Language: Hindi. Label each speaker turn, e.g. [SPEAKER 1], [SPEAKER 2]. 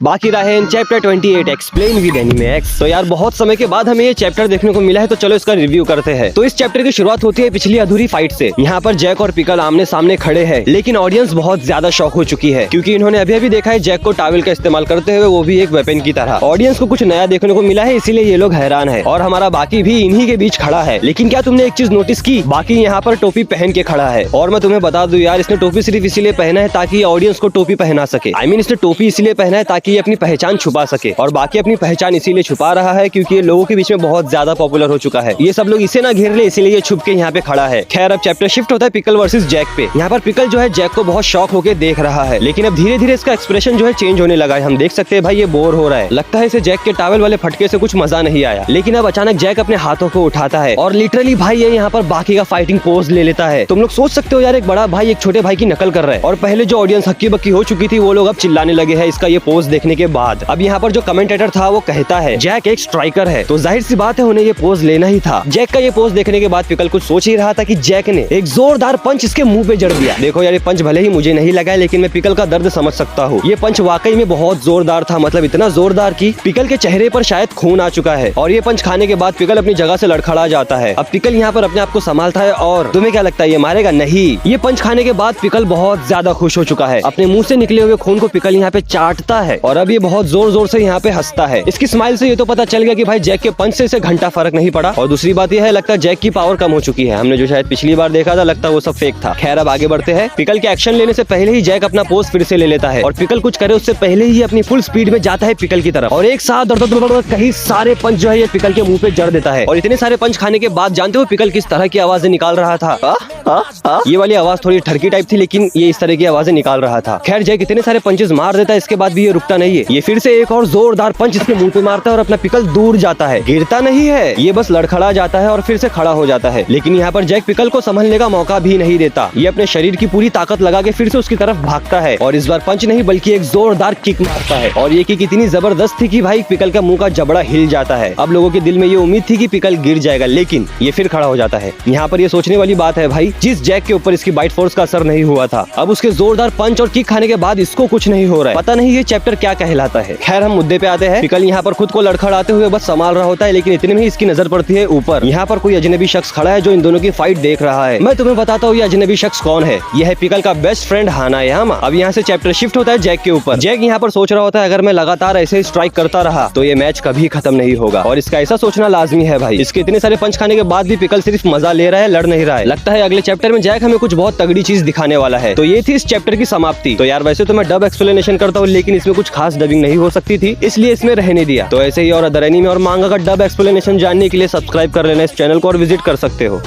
[SPEAKER 1] बाकी रहा है in chapter 28 explain with Animax. तो यार बहुत समय के बाद हमें ये चैप्टर देखने को मिला है, तो चलो इसका रिव्यू करते हैं। तो इस चैप्टर की शुरुआत होती है पिछली अधूरी फाइट से। यहाँ पर जैक और पिकल आमने सामने खड़े हैं, लेकिन ऑडियंस बहुत ज्यादा शॉक हो चुकी है क्योंकि इन्होंने अभी अभी देखा है जैक को टावल का इस्तेमाल करते हुए, वो भी एक वेपन की तरह। ऑडियंस को कुछ नया देखने को मिला है, इसीलिए ये लोग हैरान है और हमारा बाकी भी इन्हीं के बीच खड़ा है। लेकिन क्या तुमने एक चीज नोटिस की, बाकी यहाँ पर टोपी पहन के खड़ा है। और मैं तुम्हें बता दूं यार, इसने टोपी सिर्फ इसीलिए पहना है ताकि ऑडियंस को टोपी पहना सके। I mean, इसने टोपी इसीलिए पहना है ताकि ये अपनी पहचान छुपा सके, और बाकी अपनी पहचान इसीलिए छुपा रहा है क्योंकि ये लोगों के बीच में बहुत ज्यादा पॉपुलर हो चुका है। ये सब लोग इसे ना घेर ले, इसीलिए ये छुप के यहाँ पे खड़ा है। खैर अब चैप्टर शिफ्ट होता है पिकल वर्सेस जैक पे। यहाँ पर पिकल जो है जैक को बहुत शॉक होकर देख रहा है, लेकिन अब धीरे धीरे इसका एक्सप्रेशन जो है चेंज होने लगा है। हम देख सकते हैं भाई ये बोर हो रहा है, लगता है इसे जैक के टावल वाले फटके से कुछ मजा नहीं आया। लेकिन अब अचानक जैक अपने हाथों को उठाता है और लिटरली भाई ये यहाँ पर बाकी का फाइटिंग पोज ले लेता है। तुम लोग सोच सकते हो यार, एक बड़ा भाई एक छोटे भाई की नकल कर रहा है, और पहले जो ऑडियंस हक्की बक्की हो चुकी थी वो लोग अब चिल्लाने लगे हैं इसका ये पोज देखने के बाद। अब यहाँ पर जो कमेंटेटर था वो कहता है जैक एक स्ट्राइकर है, तो जाहिर सी बात है उन्हें ये पोज लेना ही था। जैक का ये पोज देखने के बाद पिकल कुछ सोच ही रहा था कि जैक ने एक जोरदार पंच इसके मुंह पे जड़ दिया। देखो यार, ये पंच भले ही मुझे नहीं लगा है, लेकिन मैं पिकल का दर्द समझ सकता हूँ। ये पंच वाकई में बहुत जोरदार था, मतलब इतना जोरदार कि पिकल के चेहरे पर शायद खून आ चुका है। और ये पंच खाने के बाद पिकल अपनी जगह से लड़खड़ा जाता है। अब पिकल यहाँ पर अपने आप को संभालता है, और तुम्हें क्या लगता है ये मारेगा? नहीं। ये पंच खाने के बाद पिकल बहुत ज्यादा खुश हो चुका है। अपने मुंह से निकले हुए खून को पिकल यहाँ पे चाटता है, और अब ये बहुत जोर जोर से यहाँ पे हंसता है। इसकी स्माइल से ये तो पता चल गया कि भाई जैक के पंच से इसे घंटा फर्क नहीं पड़ा। और दूसरी बात यह है, लगता है जैक की पावर कम हो चुकी है। हमने जो शायद पिछली बार देखा था, लगता है वो सब फेक था। खैर अब आगे बढ़ते हैं। पिकल के एक्शन लेने से पहले ही जैक अपना पोज फिर से ले लेता है, और पिकल कुछ करे उससे पहले ही अपनी फुल स्पीड में जाता है पिकल की तरफ, और एक साथ कई सारे पंच जो है ये पिकल के मुंह पे जड़ देता है। और इतने सारे पंच खाने के बाद जानते हो पिकल किस तरह की आवाजें निकाल रहा था? ये वाली आवाज थोड़ी ठरकी टाइप थी, लेकिन ये इस तरह की आवाजें निकाल रहा था। खैर जैक इतने सारे पंचेस मार देता है, इसके बाद भी ये रुकता नहीं है। ये फिर से एक और जोरदार पंच इसके मुंह पे मारता है, और अपना पिकल दूर जाता है। गिरता नहीं है, ये बस लड़खड़ा जाता है और फिर से खड़ा हो जाता है। लेकिन यहाँ पर जैक पिकल को संभलने का मौका भी नहीं देता। ये अपने शरीर की पूरी ताकत लगा के फिर से उसकी तरफ भागता है, और इस बार पंच नहीं बल्कि एक जोरदार किक मारता है। और ये किक इतनी जबरदस्त थी कि भाई पिकल का मुंह का जबड़ा हिल जाता है। अब लोगों के दिल में ये उम्मीद थी कि पिकल गिर जाएगा, लेकिन ये फिर खड़ा हो जाता है। यहाँ पर ये सोचने वाली बात है भाई, जिस जैक के ऊपर इसकी बाइट फोर्स का असर नहीं हुआ था, अब उसके जोरदार पंच और किक खाने के बाद इसको कुछ नहीं हो रहा है। पता नहीं ये चैप्टर क्या कहलाता है। खैर हम मुद्दे पे आते हैं। पिकल यहाँ पर खुद को लड़खड़ाते हुए बस संभाल रहा होता है, लेकिन इतने में ही इसकी नजर पड़ती है ऊपर। यहाँ पर कोई अजनबी शख्स खड़ा है जो इन दोनों की फाइट देख रहा है। मैं तुम्हें बताता हूँ ये अजनबी शख्स कौन है। यह है पिकल का बेस्ट फ्रेंड हानायामा। अब यहाँ से चैप्टर शिफ्ट होता है जैक के ऊपर। जैक यहाँ पर सोच रहा होता है अगर मैं लगातार ऐसे ही स्ट्राइक करता रहा तो ये मैच कभी खत्म नहीं होगा, और इसका ऐसा सोचना लाजमी है भाई। इसके इतने सारे पंच खाने के बाद भी पिकल सिर्फ मजा ले रहा है, लड़ नहीं रहा है। लगता है अगले चैप्टर में जैक हमें कुछ बहुत तगड़ी चीज दिखाने वाला है। तो ये थी इस चैप्टर की समाप्ति। तो यार वैसे तो मैं डब एक्सप्लेनेशन करता हूँ, लेकिन इसमें कुछ खास डबिंग नहीं हो सकती थी, इसलिए इसमें रहने दिया। तो ऐसे ही और अदर एनीमे और मांगा का डब एक्सप्लेनेशन जानने के लिए सब्सक्राइब कर लेना इस चैनल को और विजिट कर सकते हो।